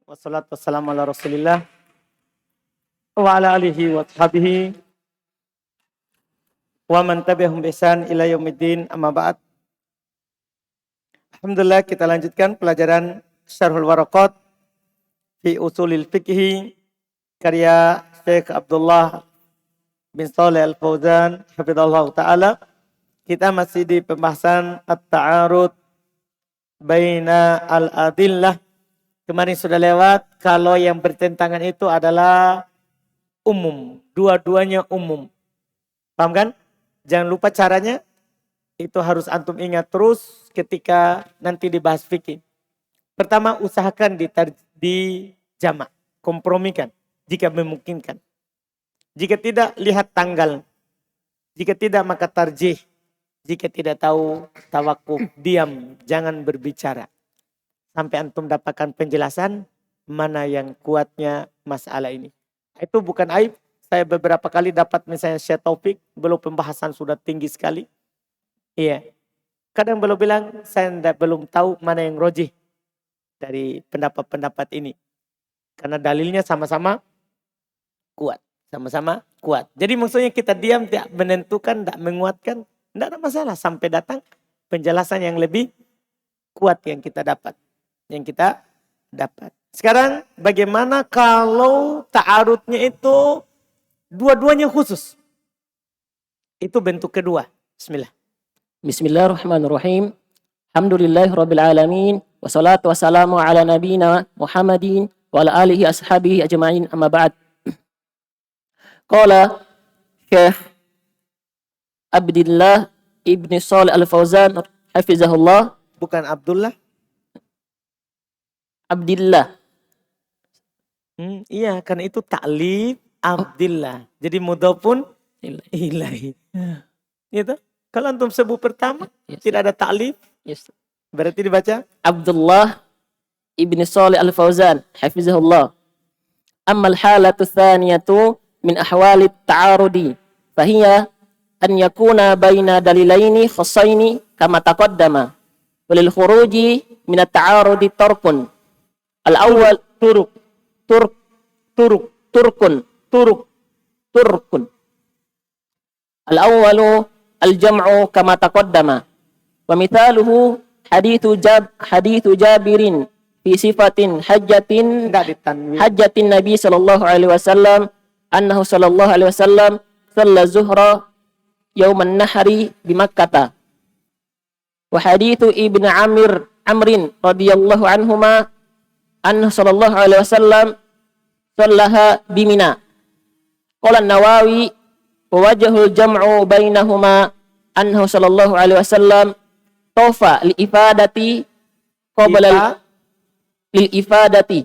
Wassalatu wassalamu ala Rasulillah wa ala alihi wa sahbihi wa man tabi'ahum bi ihsan ila yaumiddin, amma ba'd. Alhamdulillah, kita lanjutkan pelajaran Syarhul Waraqat fi Ushulil Fiqh karya Syekh Abdullah bin Shalih Al-Fauzan hafizallahu taala. Kita masih di pembahasan at-ta'arud baina al-adillah. Kemarin sudah lewat, kalau yang bertentangan itu adalah umum. Dua-duanya umum. Paham kan? Jangan lupa caranya. Itu harus antum ingat terus ketika nanti dibahas fikih. Pertama, usahakan di jamak. Kompromikan jika memungkinkan. Jika tidak, lihat tanggal. Jika tidak, maka tarjih. Jika tidak tahu, tawakuf, diam, jangan berbicara. Sampai antum dapatkan penjelasan mana yang kuatnya masalah ini. Itu bukan aib. Saya beberapa kali dapat misalnya Syekh Taufik, belum pembahasan sudah tinggi sekali. Iya. Kadang belum bilang, saya belum tahu mana yang rojih dari pendapat-pendapat ini. Karena dalilnya sama-sama kuat. Sama-sama kuat. Jadi maksudnya kita diam, tidak menentukan, tidak menguatkan. Tidak ada masalah sampai datang penjelasan yang lebih kuat yang kita dapat. Sekarang bagaimana kalau ta'arudnya itu dua-duanya khusus? Itu bentuk kedua. Bismillah. Bismillahirrahmanirrahim. Alhamdulillahirabbil alamin wassalatu wassalamu ala nabiyyina Muhammadin wa ala alihi ashabihi ajma'in, amma ba'd. Qala Syekh Abdullah ibn Shalih Al-Fauzan hafizahullah. Bukan Abdullah. Abdillah. Iya, karena itu taklif Abdillah. Jadi mudhofun ilahi. Gitu. Kalau antum sebut pertama, tidak ada taklif. Berarti dibaca Abdullah ibn Shalih Al-Fauzan hafizahullah. Amma al-halatu tsaniyatu min ahwali at-ta'arudi fahiya an yakuna baina dalilaini khassaini kama taqaddama. Walil khuruji min at-ta'arudi tarkun. Al-awwal turkun. Al-awwalu al-jam'u kama taqaddama. Wa mithaluhu hadithu Jabirin fi sifatin hajjatin Nabi sallallahu alaihi wasallam annahu sallallahu alaihi wasallam shalla zuhra yauman nahri bi Makkah. Wa hadithu Ibnu Amrin radhiyallahu anhuma annahu sallallahu alaihi wasallam sallaha bimina. Qala an-Nawawi wa wajhul jam'u bainahuma annahu sallallahu alaihi wasallam tawfa li ifadati qabla lil ifadati.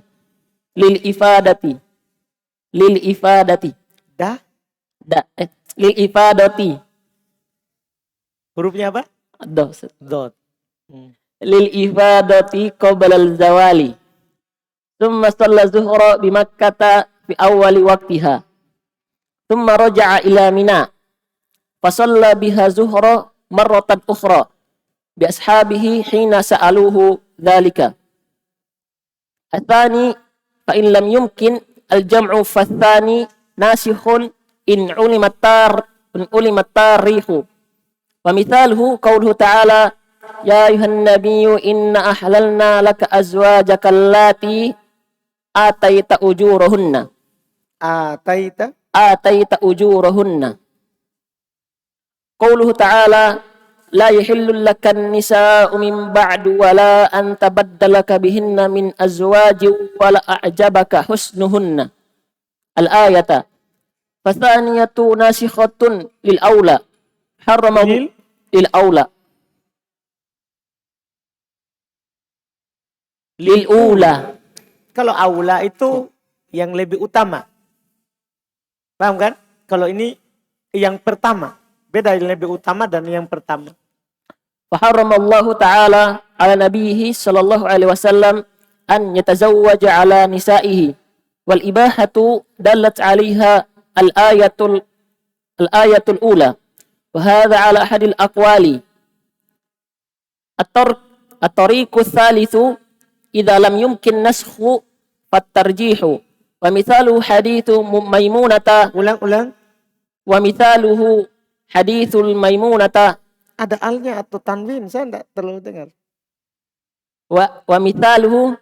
Hurufnya apa? Dot. Lil ifadati qabla al-zawali. Thumma shalla zuhra bi Makkah fi awwali waqtiha. Thumma raja'a ila Mina. Fa shalla biha zuhra marratan ukhra bi ashabihi hina sa'aluhu dhalika. Athani fa in lam yumkin al-jam'u fa athani nasikhun in ulimat tarihu. Wa mithaluhu qawluhu ta'ala ya ayuhan nabiyyu inna ahlalna laka azwajaka allati ataita ujurahunna. Qawluhu ta'ala la yahillu lakan nisa'u min ba'du wa la an tabaddalaka bihinna min azwaji wa la a'jabaka husnuhunna. Al-ayata. Fathaniyatu nasikhatun lil awla. Harramahu lil awla. Lil ula. Kalau aula itu yang lebih utama. Paham kan? Kalau ini yang pertama. Beda yang lebih utama dan yang pertama. Faharramallahu ta'ala ala nabihi sallallahu alaihi wasallam an yatazawwaja ala nisa'ihi. Wal ibahatu dalat 'alaiha al-ayatul ula. Wa hadha ala ahadil aqwali. At-tariqu tsalitsu idza lam yumkin naskhu fattarjihu wa mithalu hadithu Maimunata Ulang. wa mithaluhu hadithul Maimunata Ada alnya atau tanwin, saya enggak terlalu dengar. wa mithaluhu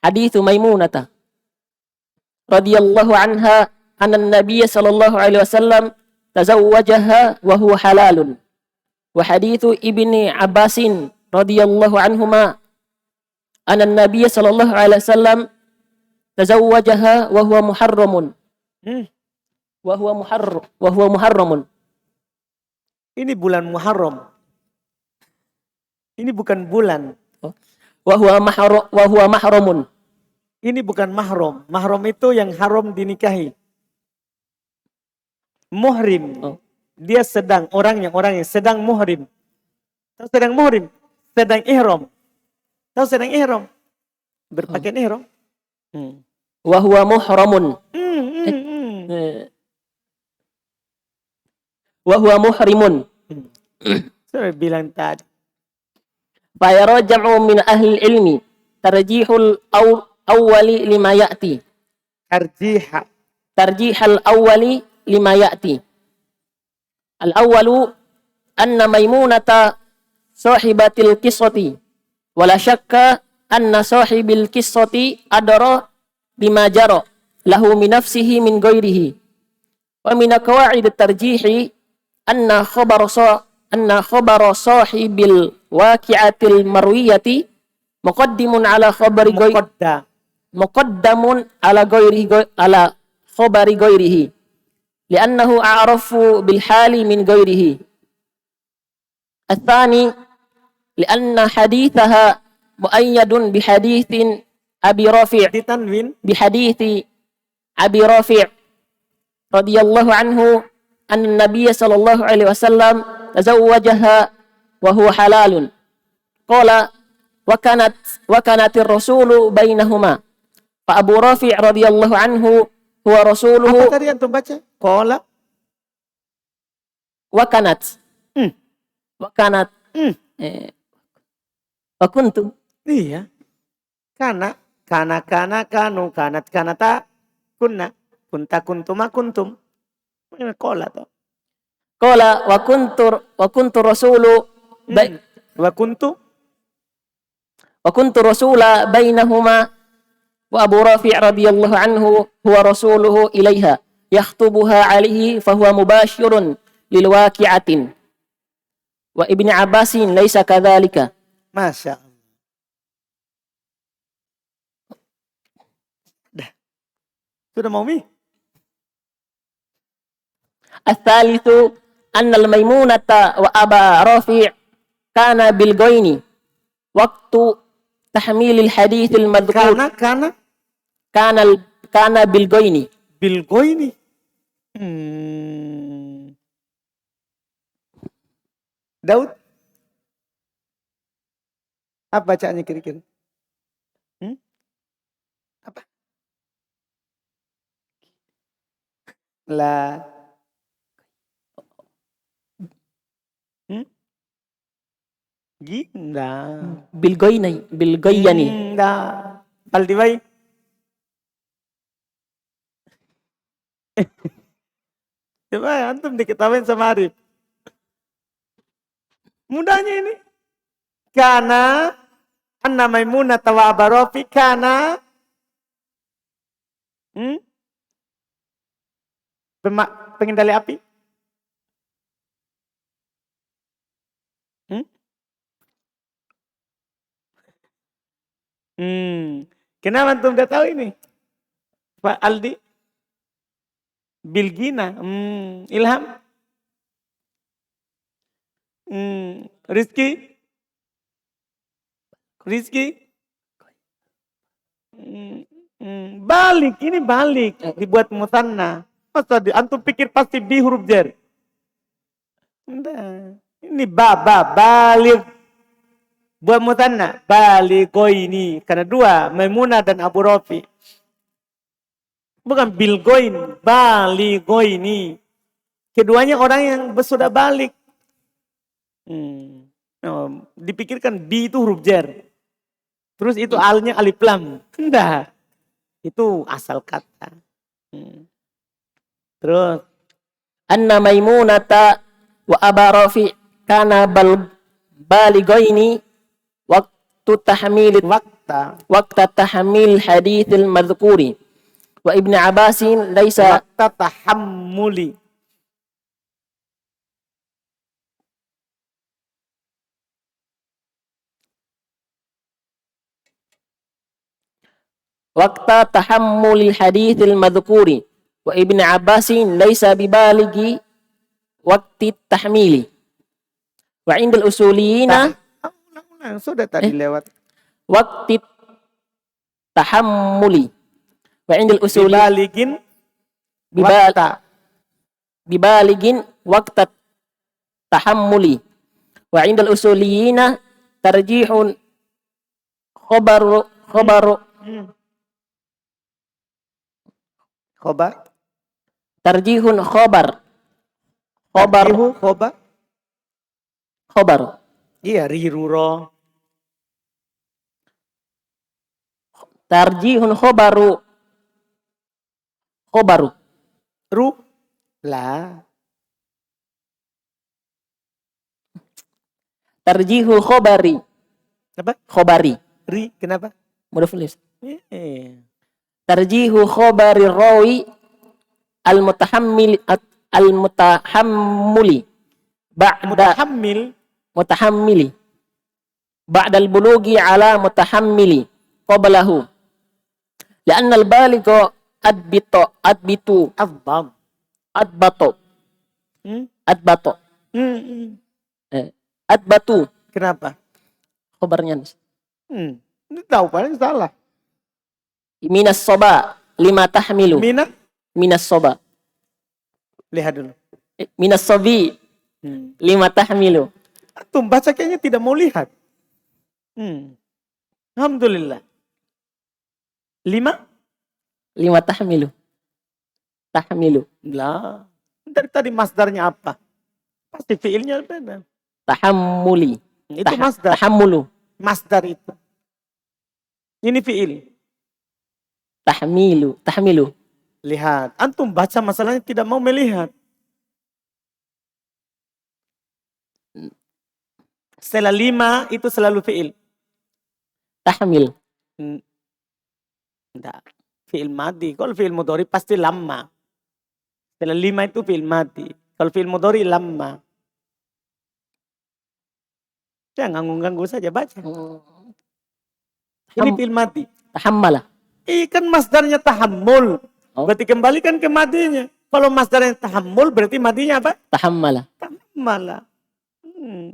hadithu Maimunata radhiyallahu anha anna an-nabiy sallallahu alaihi wasallam tazawwajaha wa huwa halalun wa hadithu ibni Abbasin radhiyallahu anhuma anna an-nabiy sallallahu alaihi wasallam tazawwajaha wa huwa muharramun wa huwa muharramun. Ini bulan Muharram. Ini bukan bulan. Wa huwa mahramun. Ini bukan mahram. Mahram itu yang haram dinikahi. Muhrim. Dia sedang, orang yang sedang muhrim. Tahu sedang muhrim? Sedang ihram. Tahu sedang ihram? Berpakaian ihram. Wa huwa muhramun. Wa huwa muhrimun. Saya bilang tadi. Fa yarja'u min ahli ilmi tarjihul awwali lima ya'ti. Tarjihal awwali lima ya'ti. Al-awwalu anna Maimunata sahibatil qissati wala syakka anna sahibil qissati adara bima jara lahu min nafsihi min ghairihi wa min qawaid at-tarjihi anna khabara sahibil waqi'atil marwiyati muqaddamun ala khabari ghairihi li'annahu a'rafu bil hali min ghairihi. Ats-tsani li'anna hadithaha muayyadun bi haditsin Abi Rafi' radhiyallahu anhu anna an-nabiy sallallahu alaihi wasallam tazawwajaha wa huwa halalun. Qala wa kanatir rasulu bainahuma. Fa Abu Rafi' radhiyallahu anhu huwa rasuluhu. Apa tadi antum baca? Qala wa kanat. Wa kanat. Wa kuntu. Iya. Kana kanu kanat kanata kunna kuntuma kuntum. Qala toh. Qala wa kuntu rasulu wa kuntu rasula bainahuma wa Abu Rafi' radhiyallahu anhu huwa rasuluhu ilaiha yakhtubuha alaihi fahuwa mubashirun lil waqi'atin wa Ibni Abbasin laisa kadzalika. Masya Allah. Sudah mau mi? Ats-tsalitsu anna al-Maimunata wa Aba Rafi' kana bil ghaini waktu tahmilil haditsil madhkur. Kana bil ghaini. Bil ghaini. Daud, apa bacaannya kira-kira? Apa? La. Ginda. Bil ghaini. Ginda. Baldiwai. Coba antum diketawain sama Arif. Mudahnya ini. Kana anna Maimunah wa Aba Rafi kana pengendali api. Kenapa antum udah tahu ini? Pak Aldi? Bilgina. Ilham? Rizki? Balik, ini balik. Dibuat mutanna. Masa antum pikir pasti bi huruf jar? Ini balik. Buat mutanna. Baligoini. Karena dua. Maimunah dan Abu Rafi. Bukan bilgoin. Baligoini. Keduanya orang yang sudah balik. Dipikirkan bi itu huruf jar. Terus itu alnya alif lam. Enggak. Itu asal kata. Terus Anna Maimunata wa Aba Rafi kana baligaini waktu tahmil waqta tahmil hadithil madhkuri wa Ibn Abbasin laisa waktu tahammuli. waqta tahammulil hadithil madhkuri wa Ibn Abbasin laisa bibaligi waqti tahmili wa indal usuliyina Ulang, sudah tadi lewat. waqti tahammuli wa indal Bibaligin bibaligin waqta tahammuli wa indal usuliyina tarjihun khobaru tarjihun khobar Iya, riruro. tarjihun khobaru Ru lah. tarjihul khobari Apa? khobari Ri, kenapa? mudah tulis Iya. tarjihu khobari rawi al-mutahammuli mutahammili ba'dal bulugi ala mutahammili qablahu li'anna al-baligha adbatu adbatu Kenapa? khobarnya Ini tahu paling salah. minas soba lima tahmilu minas soba Lihat dulu. minas sobi lima tahmilu. Antum baca kayaknya tidak mau lihat. Alhamdulillah. 5 tahmilu. Lah. Dari tadi masdarnya apa? Pasti fiilnya beda. Tahammuli. Itu masdar. Tahammulu. Masdar itu. Ini fiil. Tahmilu. Lihat. Antum baca masalahnya tidak mau melihat. Setelah 5 itu selalu fiil. Tahmil. Enggak. Fiil madi. Kalau fiil mudhari pasti lama. Setelah 5 itu fiil madi. Kalau fiil mudhari lama. Jangan ganggu saja baca. Ini fiil madi. Tahammala. Kan masdarnya tahammul. Berarti kembalikan ke madinya. Kalau masdarnya tahammul berarti madinya apa? Tahammala.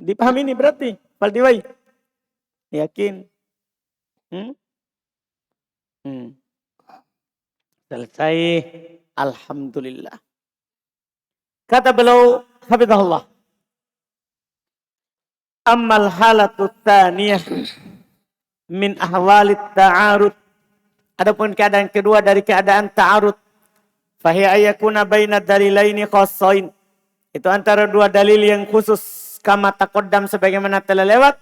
Dipahami ini berarti. Faldiwai. Yakin? Selesai. Alhamdulillah. Kata beliau, hafizahullah. Ammal halatu tsaniyah min ahwalit ta'arud. Adapun keadaan kedua dari keadaan ta'arud. Fahiya ayakuna baina dalilaini khassain. Itu antara dua dalil yang khusus. Kama taqaddam sebagaimana telah lewat.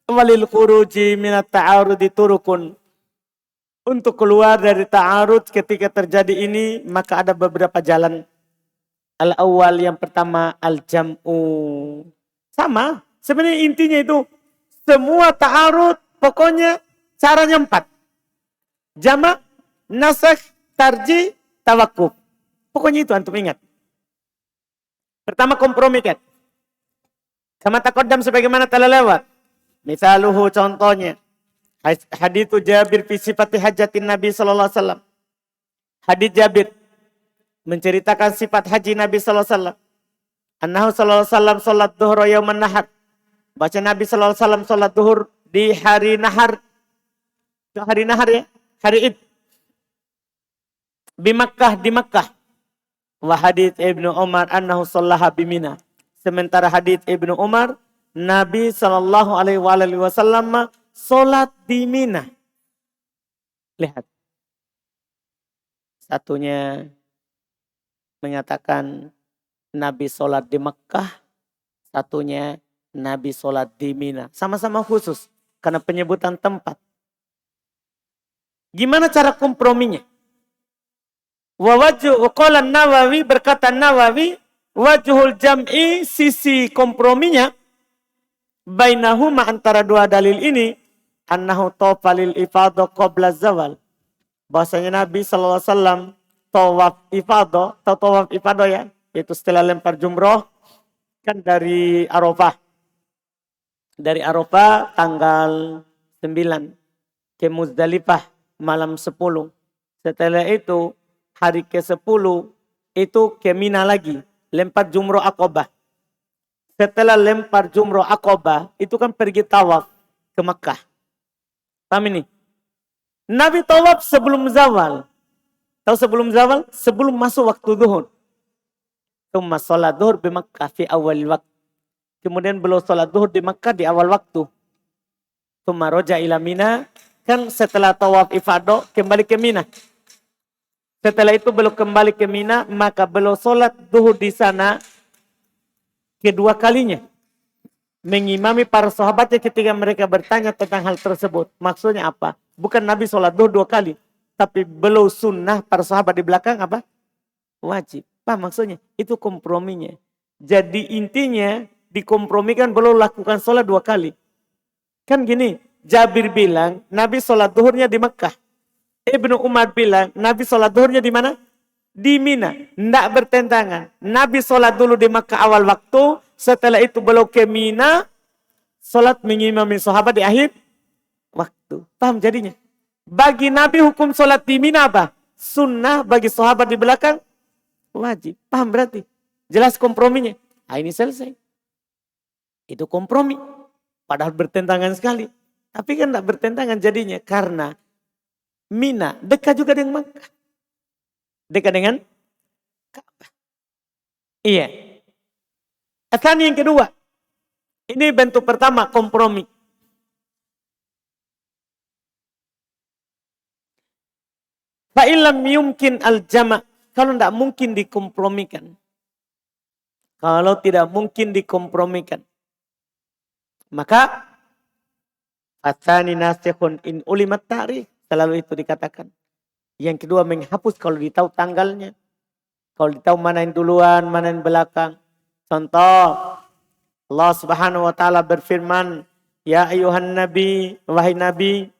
Walil khuruji minat ta'arudi turukun. Untuk keluar dari ta'arud ketika terjadi ini, maka ada beberapa jalan. Al-awwal yang pertama, al-jam'u. Sama. Sebenarnya intinya itu. Semua ta'arud, pokoknya caranya 4. Jama', nasakh, tarji, tawakuf. Pokoknya itu antum ingat. Pertama kompromi kan. Kama taqaddam sebagaimana telah lewat. Misaluhu contohnya. Hadithu Jabir fi sifati hajatin Nabi sallallahu alaihi wasallam. Hadits Jabir menceritakan sifat haji Nabi sallallahu alaihi wasallam. Annahu sallallahu alaihi wasallam salat dhuhra yauman nahar. Baca Nabi sallallahu alaihi wasallam salat zuhur di hari nahar. Itu hari nahar ya, hari Id. Di Makkah. Wa hadits Ibnu Umar annahu sallaha bi Mina. Sementara hadits Ibnu Umar, Nabi sallallahu alaihi wasallam salat di Mina. Lihat. Satunya menyatakan Nabi salat di Makkah, satunya Nabi salat di Mina. Sama-sama khusus karena penyebutan tempat. Gimana cara komprominya? Wa qala Nawawi, berkata Nawawi, wajhul jam'i, sisi komprominya bainahuma, antara dua dalil ini, annahu tawafalil ifadah qabla zawal. Bahasanya Nabi SAW tawaf ifadah, atau tawaf ifadah ya, yaitu setelah lempar jumroh, kan dari Arafah. Dari Arafah tanggal 9 ke Muzdalifah malam 10. Setelah itu hari ke-10 itu ke Mina lagi, lempar jumroh Aqabah. Setelah lempar jumroh Aqabah itu kan pergi tawaf ke Makkah. Paham ini? Nabi tawaf sebelum zawal. Tahu sebelum zawal? Sebelum masuk waktu zuhur. Tumma sholat zuhur di Makkah fi awal waktu. Kemudian beliau sholat zuhur di Makkah di awal waktu. Tumma roja ila Mina. Kan setelah tawaf ifadah kembali ke Mina. Setelah itu beliau kembali ke Mina, maka beliau sholat zuhur di sana kedua kalinya. Mengimami para sahabatnya ketika mereka bertanya tentang hal tersebut. Maksudnya apa? Bukan Nabi sholat zuhur 2 kali. Tapi beliau sunnah, para sahabat di belakang apa? Wajib. Apa maksudnya? Itu komprominya. Jadi intinya dikompromikan beliau lakukan sholat 2 kali. Kan gini, Jabir bilang Nabi sholat zuhurnya di Mekah. Ibnu Umar bilang Nabi sholat zuhurnya di mana? Di Mina. Tidak bertentangan. Nabi sholat dulu di Mekah awal waktu. Setelah itu beliau ke Mina. Sholat mengimami sahabat di akhir waktu. Paham jadinya? Bagi Nabi hukum sholat di Mina apa? Sunnah, bagi sahabat di belakang wajib. Paham berarti? Jelas komprominya. Nah, ini selesai. Itu kompromi. Padahal bertentangan sekali. Tapi kan tidak bertentangan jadinya. Karena Mina dekat juga dengan Makkah. Dekat dengan Ka'bah. Iya. Asal yang kedua. Ini bentuk pertama kompromi. Fa'ilam yumkin al-jama'. Kalau tidak mungkin dikompromikan. Kalau tidak mungkin dikompromikan. Maka Asani nasikhun in ulimat tarikh. Selalu itu dikatakan. Yang kedua menghapus kalau ditahu tanggalnya. Kalau ditahu mana yang duluan, mana yang belakang. Contoh. Allah Subhanahu wa taala berfirman, ya ayuhan nabi, wahai nabi,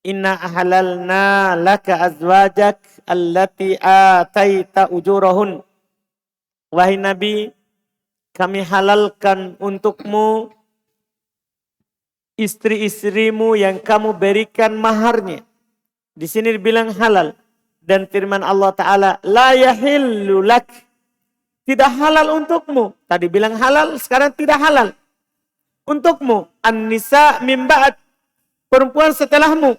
inna ahlalna laka azwajak allati ataita ujurahun. Wahai nabi, kami halalkan untukmu istri-istrimu yang kamu berikan maharnya. Di sini dibilang halal. Dan firman Allah Ta'ala, la yahillu lak. Tidak halal untukmu. Tadi bilang halal, sekarang tidak halal. Untukmu. An-nisa min ba'd. Perempuan setelahmu.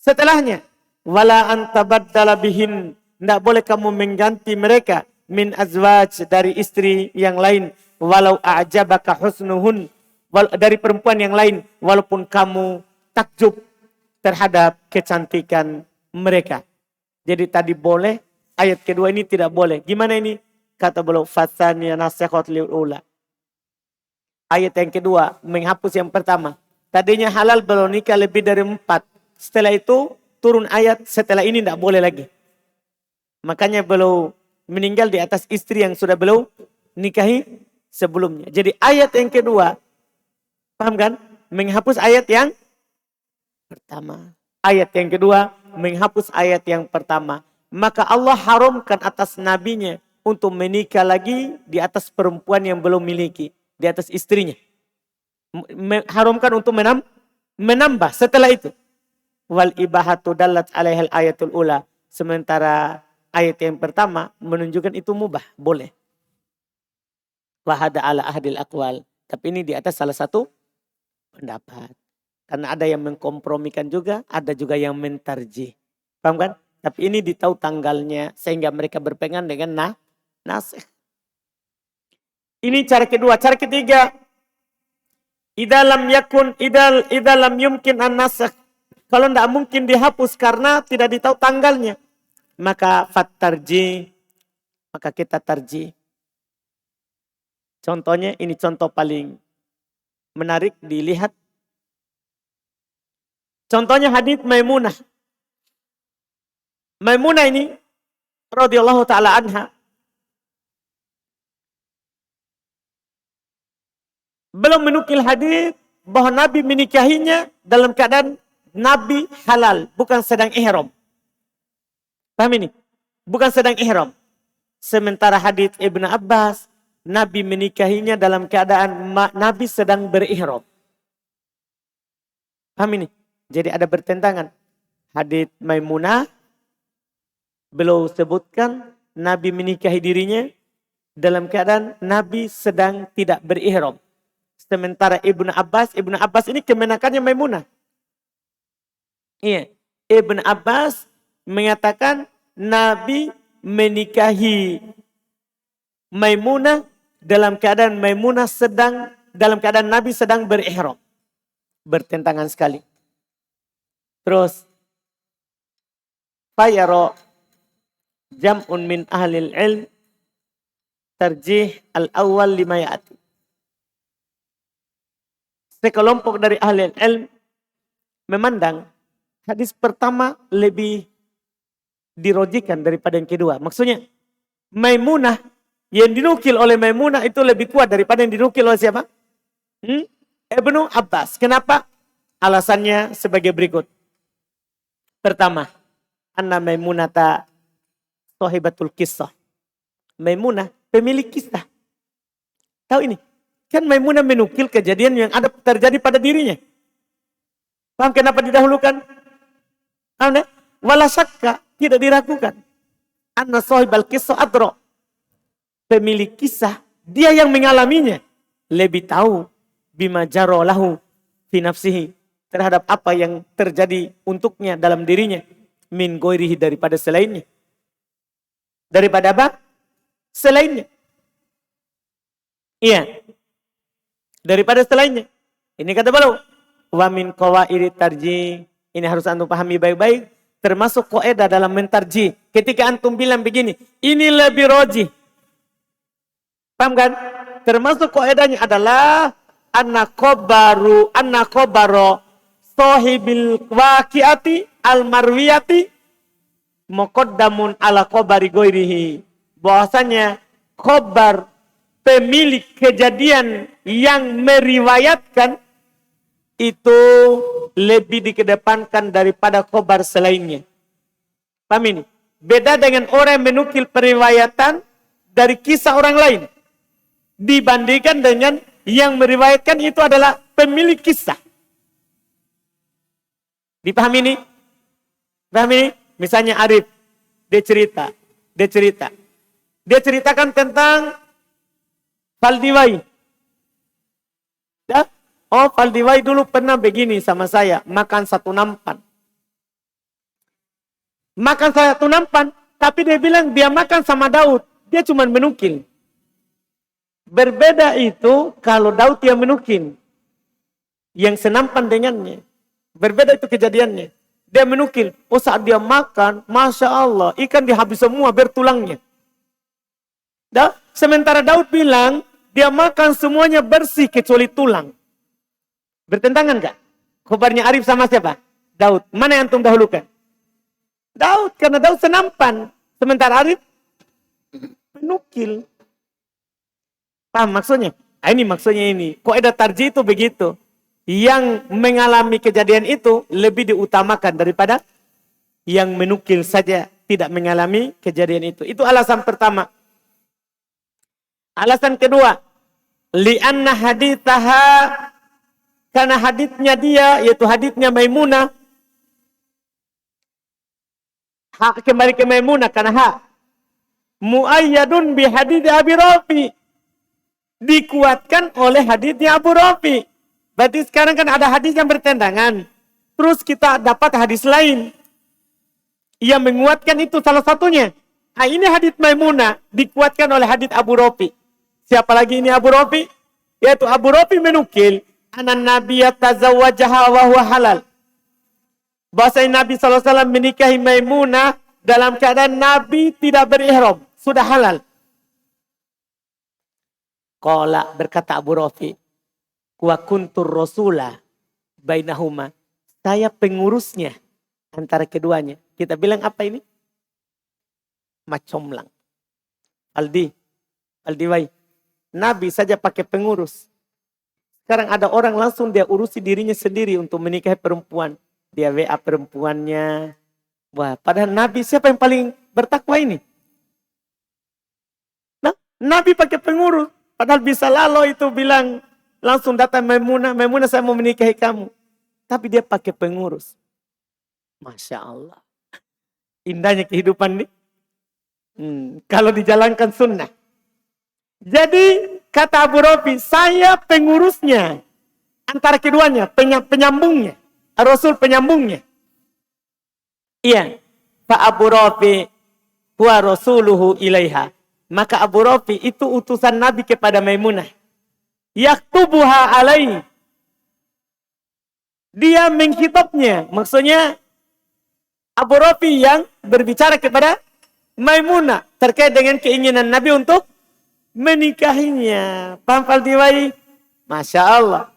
Setelahnya. Wala antabaddala bihin. Tidak boleh kamu mengganti mereka. Min azwaj, dari istri yang lain. Walau a'jabaka husnuhun. Dari perempuan yang lain. Walaupun kamu takjub terhadap kecantikan mereka. Jadi tadi boleh, ayat kedua ini tidak boleh. Gimana ini? Kata beliau, fasaniya nasikhat liul ula. Ayat yang kedua menghapus yang pertama. Tadinya halal beliau nikah lebih dari 4. Setelah itu turun ayat, setelah ini tidak boleh lagi. Makanya beliau meninggal di atas istri yang sudah beliau nikahi sebelumnya. Jadi ayat yang kedua, paham kan? Menghapus ayat yang pertama. Ayat yang kedua menghapus ayat yang pertama. Maka Allah haramkan atas nabinya untuk menikah lagi di atas perempuan yang belum miliki. Di atas istrinya. Haramkan untuk menambah setelah itu. Wal ibahatu dallat alaihal ayatul ula. Sementara ayat yang pertama menunjukkan itu mubah. Boleh. Wahada ala ahdil aqwal. Tapi ini di atas salah satu pendapat. Karena ada yang mengkompromikan juga, ada juga yang mentarjih. Paham kan? Tapi ini ditahu tanggalnya sehingga mereka berpegang dengan nasikh. Ini cara kedua. Cara ketiga, idza lam yumkin an-nasikh. Kalau tidak mungkin dihapus karena tidak ditahu tanggalnya, maka fattarjih, maka kita tarjih. Contohnya ini contoh paling menarik dilihat. Contohnya hadits Maimunah. Maimunah ini radhiyallahu taala anha belum menukil hadis bahwa Nabi menikahinya dalam keadaan Nabi halal, bukan sedang ihram. Paham ini? Bukan sedang ihram. Sementara hadis Ibnu Abbas, Nabi menikahinya dalam keadaan Nabi sedang berihram. Paham ini? Jadi ada bertentangan. Hadis Maimunah beliau sebutkan Nabi menikahi dirinya dalam keadaan Nabi sedang tidak berihram. Sementara Ibnu Abbas ini kemenakannya Maimunah. Iya. Ibnu Abbas mengatakan Nabi menikahi Maimunah dalam keadaan Nabi sedang berihram. Bertentangan sekali. Terus fayara jam'un min ahlil ilm tarjih al-awwal lima ya'ati. Sekelompok dari ahli ilm memandang hadis pertama lebih dirojikan daripada yang kedua. Maksudnya Maimunah, yang dinukil oleh Maimunah itu lebih kuat daripada yang dinukil oleh siapa? Ibnu Abbas. Kenapa? Alasannya sebagai berikut. Pertama, anna Maimunata sahibatul kisah. Maimunah pemilik kisah. Tahu ini? Kan Maimunah menukil kejadian yang ada terjadi pada dirinya. Paham kenapa didahulukan? Paham? Wala syakka, tidak diragukan. Anna sahibal kisah adra. Pemilik kisah, dia yang mengalaminya. Lebih tahu bima jaro lahu fi nafsihi. Terhadap apa yang terjadi untuknya dalam dirinya. Min goirihi, daripada selainnya. Daripada apa? Selainnya. Iya. Daripada selainnya. Ini kata beliau. Wa min qawairi tarjih. Ini harus antum pahami baik-baik. Termasuk kaidah dalam mentarjih. Ketika antum bilang begini. Ini lebih rajih. Paham kan? Termasuk kaidahnya adalah. Anna khabaro sahibil waqi'ati al-marwiyati muqaddamun ala khabari ghairihi. Bahwasanya khabar pemilik kejadian yang meriwayatkan itu lebih dikedepankan daripada khabar selainnya. Paham ini? Beda dengan orang yang menukil periwayatan dari kisah orang lain. Dibandingkan dengan yang meriwayatkan itu adalah pemilik kisah. Dipahami ini? Paham ini? Misalnya Arif, dia ceritakan tentang Faldiwai. Ya? Oh, Faldiwai dulu pernah begini sama saya, makan satu nampan. Makan satu nampan, tapi dia bilang dia makan sama Daud. Dia cuma menukil. Berbeda itu kalau Daud yang menukil. Yang senampan dengannya. Berbeda itu kejadiannya. Dia menukil. Oh, saat dia makan, Masya Allah, ikan dihabis semua bertulangnya. Sementara Daud bilang, dia makan semuanya bersih kecuali tulang. Bertentangan gak? Khabarnya Arif sama siapa? Daud. Mana yang antum dahulukan? Daud, karena Daud senampan. Sementara Arif menukil. Paham maksudnya? Ini maksudnya ini. Kaidah tarjih itu begitu. Yang mengalami kejadian itu lebih diutamakan daripada yang menukil saja tidak mengalami kejadian itu. Itu alasan pertama. Alasan kedua, li'anna hadithaha, karena haditsnya dia, yaitu haditsnya Maimunah. Kembali ke Maimunah karena muayyadun bi hadits Abi Rafi. Dikuatkan oleh haditsnya Abu Rafi. Berarti sekarang kan ada hadis yang bertentangan. Terus kita dapat hadis lain yang menguatkan itu salah satunya. Nah, ini hadits Maimunah dikuatkan oleh hadits Abu Rafi. Siapa lagi ini Abu Rafi? Yaitu Abu Rafi menukil anan nabiyya tazawwajaha wa huwa halal. Bahwasanya Nabi SAW menikahi Maimunah dalam keadaan Nabi tidak berihram, sudah halal. Qala, berkata Abu Rafi, wa kuntur rasula bainahuma. Saya pengurusnya antara keduanya. Kita bilang apa ini? macomlang. Aldi Wai, Nabi saja pakai pengurus. Sekarang ada orang langsung dia urusi dirinya sendiri untuk menikahi perempuan. Dia WA perempuannya. Wah, padahal Nabi siapa yang paling bertakwa ini? Nah, Nabi pakai pengurus. Padahal bisa lalu itu bilang langsung datang Maimunah, saya mau menikahi kamu. Tapi dia pakai pengurus. Masya Allah. Indahnya kehidupan nih. Kalau dijalankan sunnah. Jadi kata Abu Rafi, saya pengurusnya. Antara keduanya, penyambungnya. Rasul penyambungnya. Iya. Pak Abu Rafi huwa rasuluhu ilaiha. Maka Abu Rafi itu utusan Nabi kepada Maimunah. Yaktubuha alaihi. Dia mengkitabnya. Maksudnya Abu Rafi yang berbicara kepada Maimunah terkait dengan keinginan Nabi untuk menikahinya. Paham Faldiwai? Masya Allah.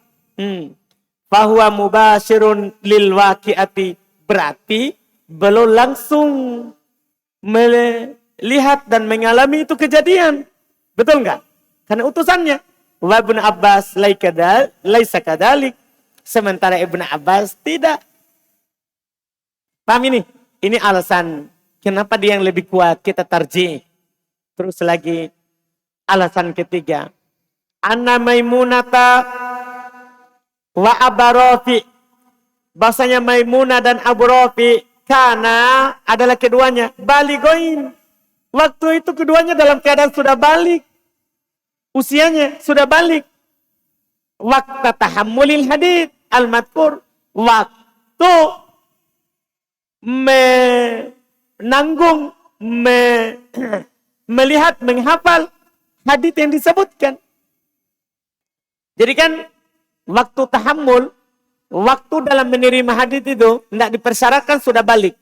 Fahuwa mubashirun lil waqi'ati. Berarti belum langsung melihat dan mengalami itu kejadian. Betul enggak? Karena utusannya. Wa Ibn Abbas laisa kadalik. Sementara Ibn Abbas tidak. Paham ini? Ini alasan kenapa dia yang lebih kuat kita tarjih. Terus lagi alasan ketiga. Anna Maimunata wa Abu Rafi. Bahasanya Maimunah dan Abu Rafi karena adalah keduanya baligoin. Waktu itu keduanya dalam keadaan sudah balik. Usianya sudah balik. Waktu tahammulil hadits al-madkur. Waktu menanggung, melihat, menghafal hadits yang disebutkan. Jadi kan waktu tahammul, waktu dalam menerima hadits itu tidak dipersyaratkan sudah balik.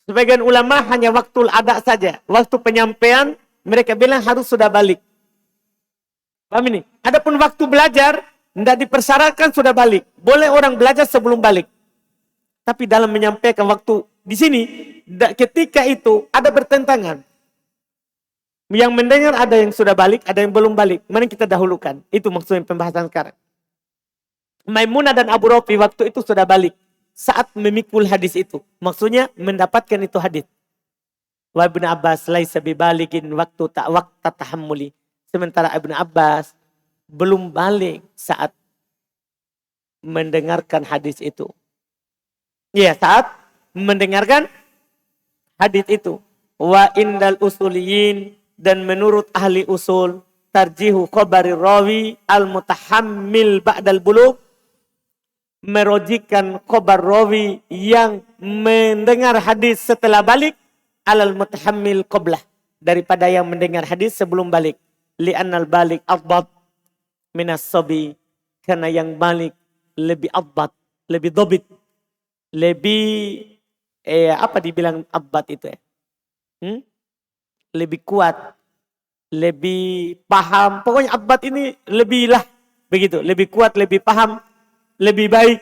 Sebagian ulama hanya waktu ada saja. Waktu penyampaian mereka bilang harus sudah balik. Paham ini? Adapun waktu belajar tidak dipersyaratkan sudah balik. Boleh orang belajar sebelum balik. Tapi dalam menyampaikan waktu di sini, ketika itu ada bertentangan. Yang mendengar ada yang sudah balik, ada yang belum balik. Mana kita dahulukan? Itu maksudnya pembahasan sekarang. Maimunah dan Abu Rafi waktu itu sudah balik. Saat memikul hadis itu. Maksudnya mendapatkan itu hadis. Wa Ibn Abbas laisa bibalikin waktu tahammuli. Sementara Ibn Abbas belum balik saat mendengarkan hadis itu. Ya, saat mendengarkan hadis itu. Wa indal usuliyin, dan menurut ahli usul tarjihu khabari rawi al-mutahammil ba'dal bulugh, merojikan khabar rawi yang mendengar hadis setelah balik alal mutahammil qablah, daripada yang mendengar hadis sebelum balik. Li'annal balik adbat minas sabi, karena yang balik lebih adbat, lebih dobit, lebih apa dibilang adbat itu ya? Lebih kuat, lebih paham. Pokoknya adbat ini lebih lah begitu, lebih kuat, lebih paham, lebih baik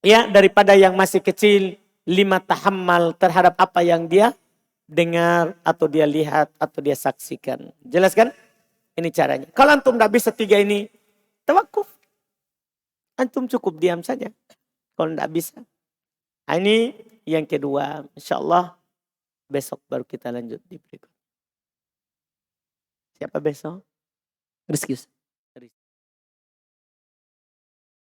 ya daripada yang masih kecil, lima tahammal terhadap apa yang dia dengar atau dia lihat atau dia saksikan. Jelas kan? Ini caranya. Kalau antum tidak bisa tiga ini, tawakuf. Antum cukup diam saja. Kalau tidak bisa. Nah, ini yang kedua. InsyaAllah besok baru kita lanjut di berikut. Siapa besok? Rizky.